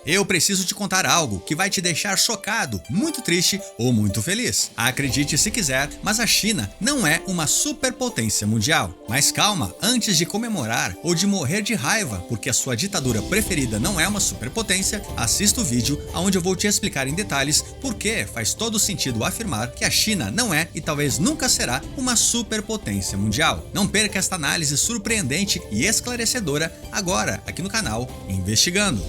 Eu preciso te contar algo que vai te deixar chocado, muito triste ou muito feliz. Acredite se quiser, mas a China não é uma superpotência mundial. Mas calma, antes de comemorar ou de morrer de raiva porque a sua ditadura preferida não é uma superpotência, assista o vídeo onde eu vou te explicar em detalhes por que faz todo sentido afirmar que a China não é e talvez nunca será uma superpotência mundial. Não perca esta análise surpreendente e esclarecedora agora aqui no canal Investigando.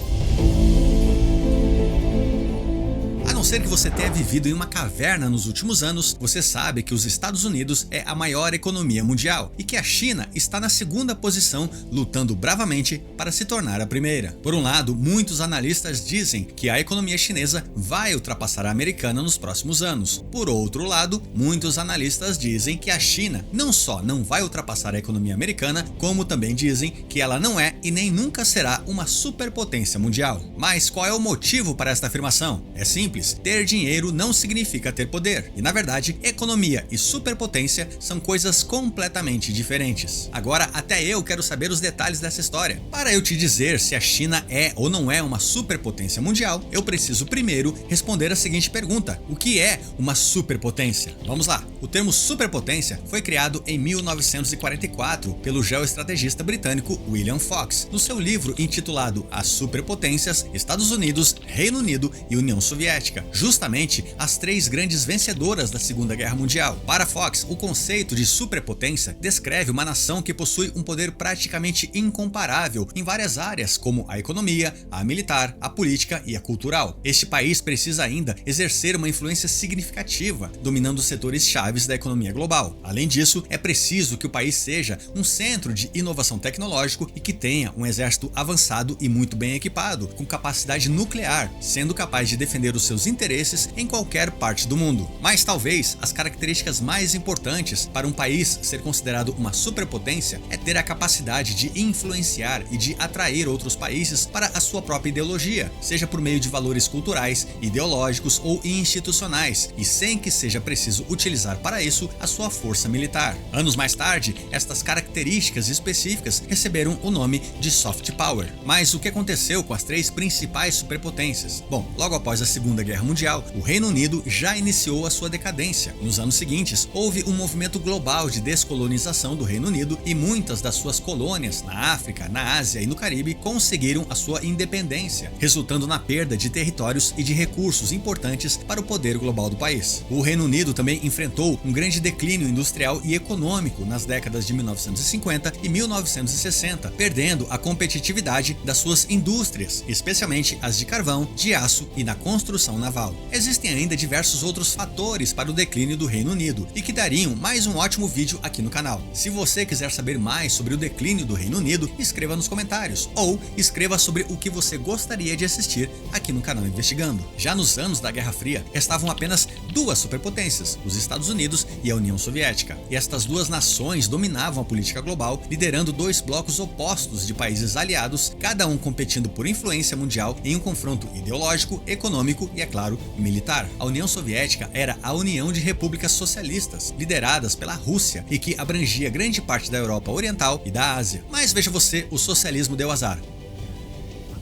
A não ser que você tenha vivido em uma caverna nos últimos anos, você sabe que os Estados Unidos é a maior economia mundial e que a China está na segunda posição, lutando bravamente para se tornar a primeira. Por um lado, muitos analistas dizem que a economia chinesa vai ultrapassar a americana nos próximos anos. Por outro lado, muitos analistas dizem que a China não só não vai ultrapassar a economia americana, como também dizem que ela não é e nem nunca será uma superpotência mundial. Mas qual é o motivo para esta afirmação? É simples. Ter dinheiro não significa ter poder. E na verdade, economia e superpotência são coisas completamente diferentes. Agora, até eu quero saber os detalhes dessa história. Para eu te dizer se a China é ou não é uma superpotência mundial, eu preciso primeiro responder a seguinte pergunta: o que é uma superpotência? Vamos lá. O termo superpotência foi criado em 1944 pelo geoestrategista britânico William Fox, no seu livro intitulado As Superpotências, Estados Unidos, Reino Unido e União Soviética, justamente as três grandes vencedoras da Segunda Guerra Mundial. Para Fox, o conceito de superpotência descreve uma nação que possui um poder praticamente incomparável em várias áreas, como a economia, a militar, a política e a cultural. Este país precisa ainda exercer uma influência significativa, dominando os setores chaves da economia global. Além disso, é preciso que o país seja um centro de inovação tecnológico e que tenha um exército avançado e muito bem equipado, com capacidade nuclear, sendo capaz de defender os seus interesses em qualquer parte do mundo. Mas talvez as características mais importantes para um país ser considerado uma superpotência é ter a capacidade de influenciar e de atrair outros países para a sua própria ideologia, seja por meio de valores culturais, ideológicos ou institucionais, e sem que seja preciso utilizar para isso a sua força militar. Anos mais tarde, estas características específicas receberam o nome de soft power. Mas o que aconteceu com as três principais superpotências? Bom, logo após a Segunda Guerra Mundial, o Reino Unido já iniciou a sua decadência. Nos anos seguintes, houve um movimento global de descolonização do Reino Unido e muitas das suas colônias na África, na Ásia e no Caribe conseguiram a sua independência, resultando na perda de territórios e de recursos importantes para o poder global do país. O Reino Unido também enfrentou um grande declínio industrial e econômico nas décadas de 1950 e 1960, perdendo a competitividade das suas indústrias, especialmente as de carvão, de aço e na construção naval. Existem ainda diversos outros fatores para o declínio do Reino Unido e que dariam mais um ótimo vídeo aqui no canal. Se você quiser saber mais sobre o declínio do Reino Unido, escreva nos comentários ou escreva sobre o que você gostaria de assistir aqui no canal Investigando. Já nos anos da Guerra Fria, restavam apenas duas superpotências, os Estados Unidos e a União Soviética. E estas duas nações dominavam a política global, liderando dois blocos opostos de países aliados, cada um competindo por influência mundial em um confronto ideológico, econômico e, é claro, militar. A União Soviética era a união de repúblicas socialistas, lideradas pela Rússia e que abrangia grande parte da Europa Oriental e da Ásia. Mas veja você, o socialismo deu azar.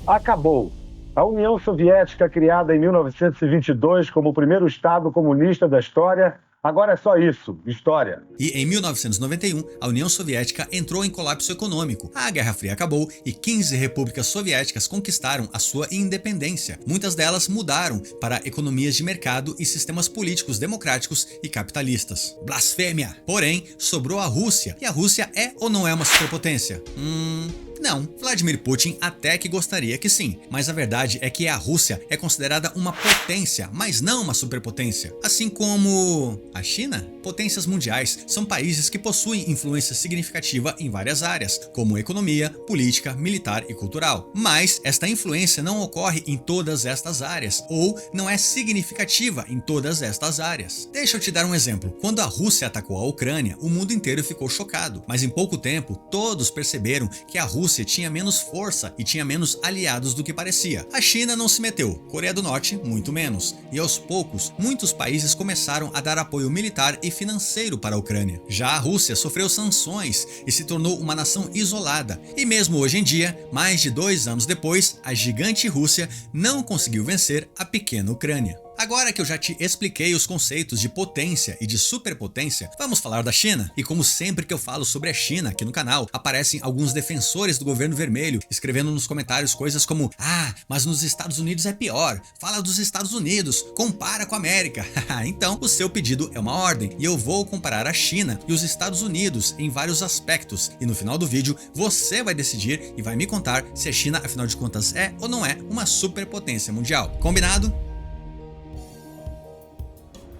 Acabou. A União Soviética, criada em 1922 como o primeiro Estado comunista da história, agora é só isso, história. E em 1991, a União Soviética entrou em colapso econômico. A Guerra Fria acabou e 15 repúblicas soviéticas conquistaram a sua independência. Muitas delas mudaram para economias de mercado e sistemas políticos democráticos e capitalistas. Blasfêmia! Porém, sobrou a Rússia. E a Rússia é ou não é uma superpotência? Não, Vladimir Putin até que gostaria que sim, mas a verdade é que a Rússia é considerada uma potência, mas não uma superpotência. Assim como a China, potências mundiais são países que possuem influência significativa em várias áreas, como economia, política, militar e cultural. Mas esta influência não ocorre em todas estas áreas, ou não é significativa em todas estas áreas. Deixa eu te dar um exemplo. Quando a Rússia atacou a Ucrânia, o mundo inteiro ficou chocado, mas em pouco tempo todos perceberam que a Rússia Rússia tinha menos força e tinha menos aliados do que parecia. A China não se meteu, Coreia do Norte muito menos. E aos poucos, muitos países começaram a dar apoio militar e financeiro para a Ucrânia. Já a Rússia sofreu sanções e se tornou uma nação isolada. E mesmo hoje em dia, mais de 2 anos depois, a gigante Rússia não conseguiu vencer a pequena Ucrânia. Agora que eu já te expliquei os conceitos de potência e de superpotência, vamos falar da China. E como sempre que eu falo sobre a China aqui no canal, aparecem alguns defensores do governo vermelho escrevendo nos comentários coisas como: ah, mas nos Estados Unidos é pior, fala dos Estados Unidos, compara com a América. Então, o seu pedido é uma ordem e eu vou comparar a China e os Estados Unidos em vários aspectos. E no final do vídeo, você vai decidir e vai me contar se a China, afinal de contas, é ou não é uma superpotência mundial. Combinado?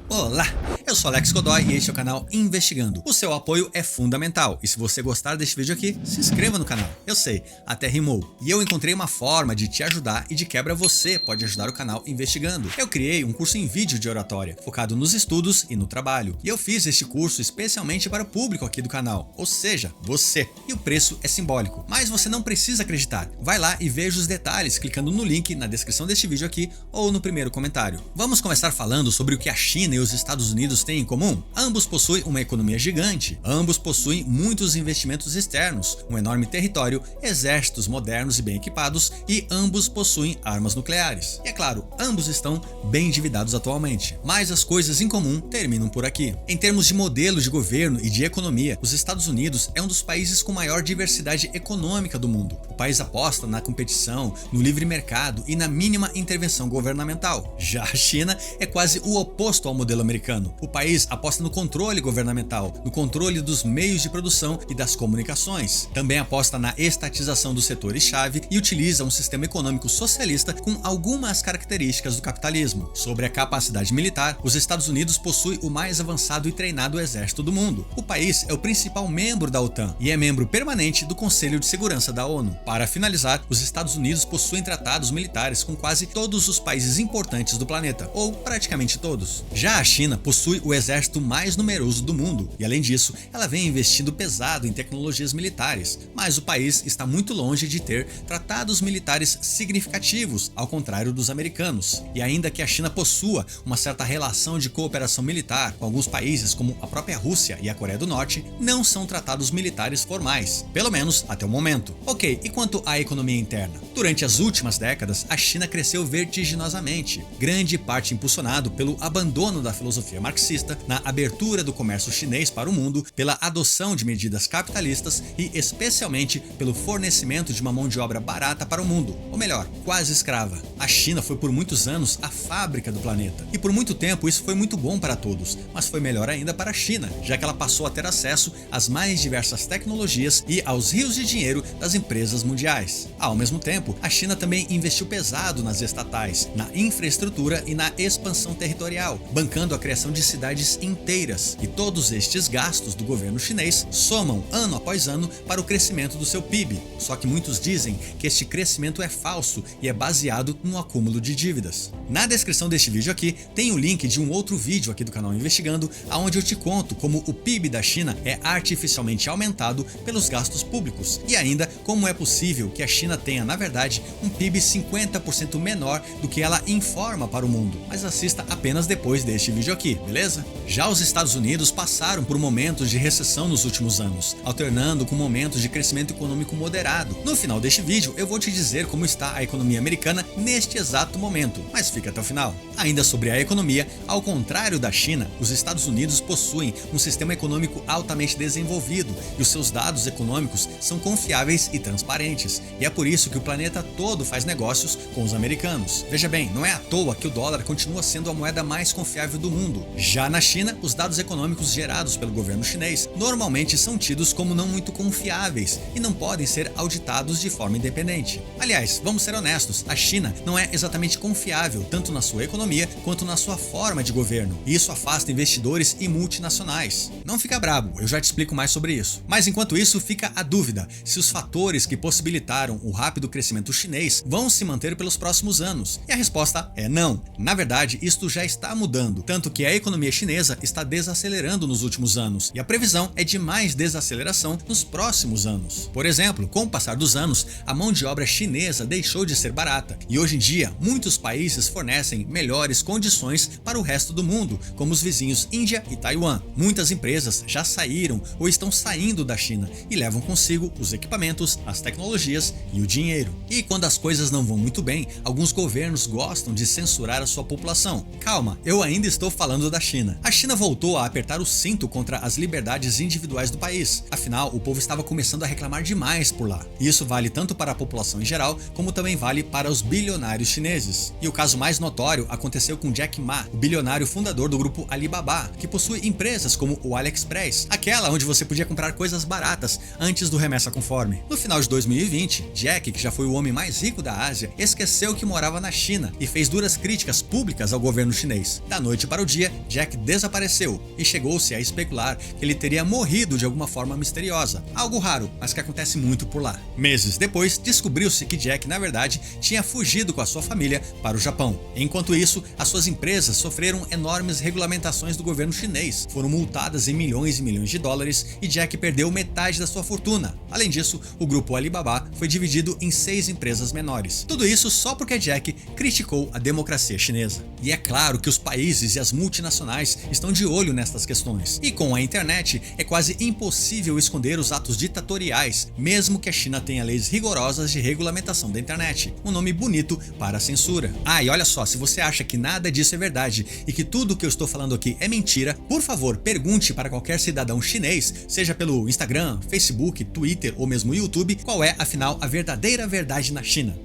Olá, eu sou Alex Godoy e este é o canal Investigando. O seu apoio é fundamental e se você gostar deste vídeo aqui, se inscreva no canal. Eu sei, até rimou. E eu encontrei uma forma de te ajudar e de quebra você pode ajudar o canal Investigando. Eu criei um curso em vídeo de oratória, focado nos estudos e no trabalho. E eu fiz este curso especialmente para o público aqui do canal, ou seja, você. E o preço é simbólico, mas você não precisa acreditar. Vai lá e veja os detalhes clicando no link na descrição deste vídeo aqui ou no primeiro comentário. Vamos começar falando sobre o que a China e os Estados Unidos têm em comum. Ambos possuem uma economia gigante, ambos possuem muitos investimentos externos, um enorme território, exércitos modernos e bem equipados e ambos possuem armas nucleares. E é claro, ambos estão bem endividados atualmente, mas as coisas em comum terminam por aqui. Em termos de modelo de governo e de economia, os Estados Unidos é um dos países com maior diversidade econômica do mundo. O país aposta na competição, no livre mercado e na mínima intervenção governamental. Já a China é quase o oposto ao modelo americano. O país aposta no controle governamental, no controle dos meios de produção e das comunicações. Também aposta na estatização dos setores-chave e utiliza um sistema econômico socialista com algumas características do capitalismo. Sobre a capacidade militar, os Estados Unidos possuem o mais avançado e treinado exército do mundo. O país é o principal membro da OTAN e é membro permanente do Conselho de Segurança da ONU. Para finalizar, os Estados Unidos possuem tratados militares com quase todos os países importantes do planeta, ou praticamente todos. Já a China possui o exército mais numeroso do mundo e, além disso, ela vem investindo pesado em tecnologias militares, mas o país está muito longe de ter tratados militares significativos, ao contrário dos americanos. E ainda que a China possua uma certa relação de cooperação militar com alguns países como a própria Rússia e a Coreia do Norte, não são tratados militares formais, pelo menos até o momento. Ok, e quanto à economia interna? Durante as últimas décadas, a China cresceu vertiginosamente, grande parte impulsionado pelo abandono da filosofia marxista, na abertura do comércio chinês para o mundo, pela adoção de medidas capitalistas e especialmente pelo fornecimento de uma mão de obra barata para o mundo, ou melhor, quase escrava. A China foi por muitos anos a fábrica do planeta e por muito tempo isso foi muito bom para todos, mas foi melhor ainda para a China, já que ela passou a ter acesso às mais diversas tecnologias e aos rios de dinheiro das empresas mundiais. Ao mesmo tempo, a China também investiu pesado nas estatais, na infraestrutura e na expansão territorial, bancando a criação de cidades inteiras, e todos estes gastos do governo chinês somam ano após ano para o crescimento do seu PIB. Só que muitos dizem que este crescimento é falso e é baseado no acúmulo de dívidas. Na descrição deste vídeo aqui tem o link de um outro vídeo aqui do canal Investigando, onde eu te conto como o PIB da China é artificialmente aumentado pelos gastos públicos e ainda como é possível que a China tenha, na verdade, um PIB 50% menor do que ela informa para o mundo. Mas assista apenas depois deste vídeo aqui, beleza? Já os Estados Unidos passaram por momentos de recessão nos últimos anos, alternando com momentos de crescimento econômico moderado. No final deste vídeo eu vou te dizer como está a economia americana neste exato momento, mas fica até o final. Ainda sobre a economia, ao contrário da China, os Estados Unidos possuem um sistema econômico altamente desenvolvido e os seus dados econômicos são confiáveis e transparentes, e é por isso que o planeta todo faz negócios com os americanos. Veja bem, não é à toa que o dólar continua sendo a moeda mais confiável do mundo. Já na China, os dados econômicos gerados pelo governo chinês normalmente são tidos como não muito confiáveis e não podem ser auditados de forma independente. Aliás, vamos ser honestos, a China não é exatamente confiável tanto na sua economia quanto na sua forma de governo, e isso afasta investidores e multinacionais. Não fica brabo, eu já te explico mais sobre isso. Mas enquanto isso, fica a dúvida se os fatores que possibilitaram o rápido crescimento chinês vão se manter pelos próximos anos? E a resposta é não. Na verdade, isto já está mudando, tanto que a economia chinesa está desacelerando nos últimos anos, e a previsão é de mais desaceleração nos próximos anos. Por exemplo, com o passar dos anos, a mão de obra chinesa deixou de ser barata, e hoje em dia muitos países fornecem melhores condições para o resto do mundo, como os vizinhos Índia e Taiwan. Muitas empresas já saíram ou estão saindo da China e levam consigo os equipamentos, as tecnologias e o dinheiro. E quando as coisas não vão muito bem, alguns governos gostam de censurar a sua população. Calma, eu ainda estou falando da China. A China voltou a apertar o cinto contra as liberdades individuais do país. Afinal, o povo estava começando a reclamar demais por lá. E isso vale tanto para a população em geral, como também vale para os bilionários chineses. E o caso mais notório aconteceu com Jack Ma, o bilionário fundador do grupo Alibaba, que possui empresas como o AliExpress, aquela onde você podia comprar coisas baratas antes do remessa conforme. No final de 2020, Jack, que já foi o homem mais rico da Ásia, esqueceu que morava na China e fez duras críticas públicas ao governo chinês. Da noite para o dia, Jack desapareceu e chegou-se a especular que ele teria morrido de alguma forma misteriosa, algo raro, mas que acontece muito por lá. Meses depois, descobriu-se que Jack, na verdade, tinha fugido com a sua família para o Japão. Enquanto isso, as suas empresas sofreram enormes regulamentações do governo chinês, foram multadas em milhões e milhões de dólares e Jack perdeu metade da sua fortuna. Além disso, o grupo Alibaba foi dividido em 6 empresas menores. Tudo isso só porque Jack criticou a democracia chinesa. E é claro que os países e as multinacionais estão de olho nestas questões. E com a internet, é quase impossível esconder os atos ditatoriais, mesmo que a China tenha leis rigorosas de regulamentação da internet. Um nome bonito para a censura. Ah, e olha só, se você acha que nada disso é verdade e que tudo que eu estou falando aqui é mentira, por favor, pergunte para qualquer cidadão chinês, seja pelo Instagram, Facebook, Twitter ou mesmo YouTube, qual é, afinal, a verdadeira verdade na China.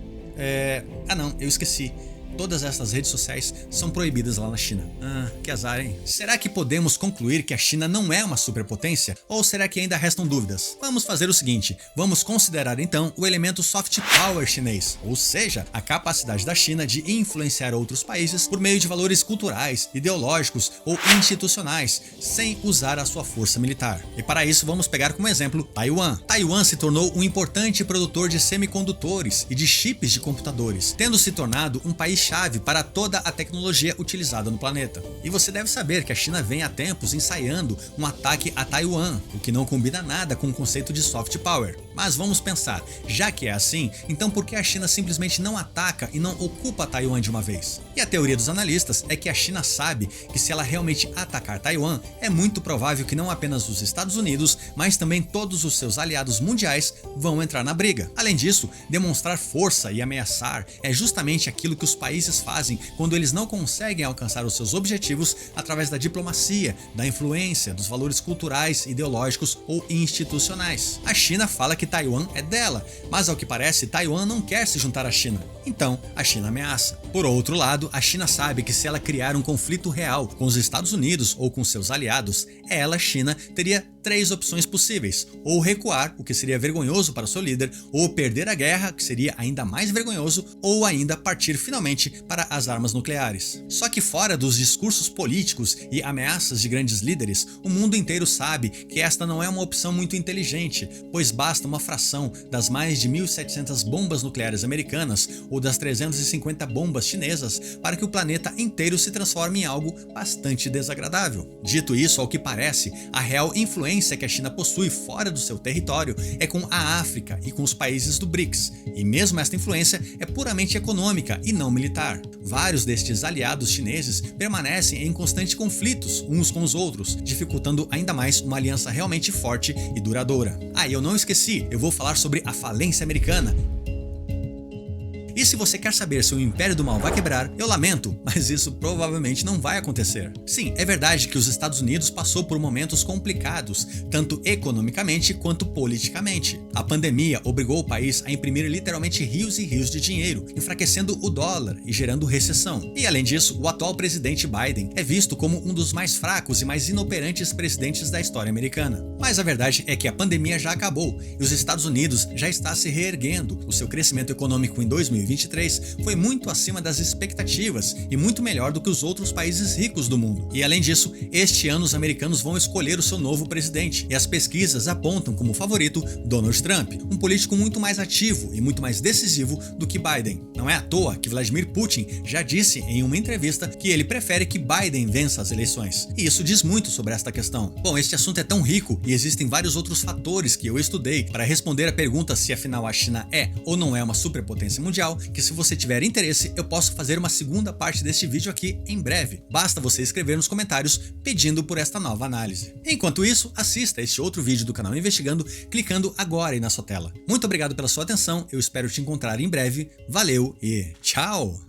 Ah não, eu esqueci. Todas essas redes sociais são proibidas lá na China. Ah, que azar, hein? Será que podemos concluir que a China não é uma superpotência? Ou será que ainda restam dúvidas? Vamos fazer o seguinte, vamos considerar então o elemento soft power chinês, ou seja, a capacidade da China de influenciar outros países por meio de valores culturais, ideológicos ou institucionais, sem usar a sua força militar. E para isso vamos pegar como exemplo Taiwan. Taiwan se tornou um importante produtor de semicondutores e de chips de computadores, tendo se tornado um país chave para toda a tecnologia utilizada no planeta. E você deve saber que a China vem há tempos ensaiando um ataque a Taiwan, o que não combina nada com o conceito de soft power. Mas vamos pensar, já que é assim, então por que a China simplesmente não ataca e não ocupa Taiwan de uma vez? E a teoria dos analistas é que a China sabe que se ela realmente atacar Taiwan, é muito provável que não apenas os Estados Unidos, mas também todos os seus aliados mundiais vão entrar na briga. Além disso, demonstrar força e ameaçar é justamente aquilo que os países fazem quando eles não conseguem alcançar os seus objetivos através da diplomacia, da influência, dos valores culturais, ideológicos ou institucionais. A China fala que Taiwan é dela, mas ao que parece, Taiwan não quer se juntar à China. Então, a China ameaça. Por outro lado, a China sabe que se ela criar um conflito real com os Estados Unidos ou com seus aliados, ela, China, teria 3 opções possíveis: ou recuar, o que seria vergonhoso para o seu líder, ou perder a guerra, que seria ainda mais vergonhoso, ou ainda partir finalmente para as armas nucleares. Só que fora dos discursos políticos e ameaças de grandes líderes, o mundo inteiro sabe que esta não é uma opção muito inteligente, pois basta uma fração das mais de 1.700 bombas nucleares americanas ou das 350 bombas chinesas para que o planeta inteiro se transforme em algo bastante desagradável. Dito isso, ao que parece, a real influência que a China possui fora do seu território é com a África e com os países do BRICS, e mesmo esta influência é puramente econômica e não militar. Vários destes aliados chineses permanecem em constantes conflitos uns com os outros, dificultando ainda mais uma aliança realmente forte e duradoura. Ah, e eu não esqueci, eu vou falar sobre a falência americana. E se você quer saber se o Império do Mal vai quebrar, eu lamento, mas isso provavelmente não vai acontecer. Sim, é verdade que os Estados Unidos passou por momentos complicados, tanto economicamente quanto politicamente. A pandemia obrigou o país a imprimir literalmente rios e rios de dinheiro, enfraquecendo o dólar e gerando recessão. E além disso, o atual presidente Biden é visto como um dos mais fracos e mais inoperantes presidentes da história americana. Mas a verdade é que a pandemia já acabou e os Estados Unidos já está se reerguendo. O seu crescimento econômico em 2023 foi muito acima das expectativas e muito melhor do que os outros países ricos do mundo. E além disso, este ano os americanos vão escolher o seu novo presidente e as pesquisas apontam como favorito Donald Trump, um político muito mais ativo e muito mais decisivo do que Biden. Não é à toa que Vladimir Putin já disse em uma entrevista que ele prefere que Biden vença as eleições. E isso diz muito sobre esta questão. Bom, este assunto é tão rico e existem vários outros fatores que eu estudei para responder a pergunta se afinal a China é ou não é uma superpotência mundial, que se você tiver interesse eu posso fazer uma segunda parte deste vídeo aqui em breve. Basta você escrever nos comentários pedindo por esta nova análise. Enquanto isso, assista este outro vídeo do canal Investigando, clicando agora aí na sua tela. Muito obrigado pela sua atenção, eu espero te encontrar em breve, valeu e tchau!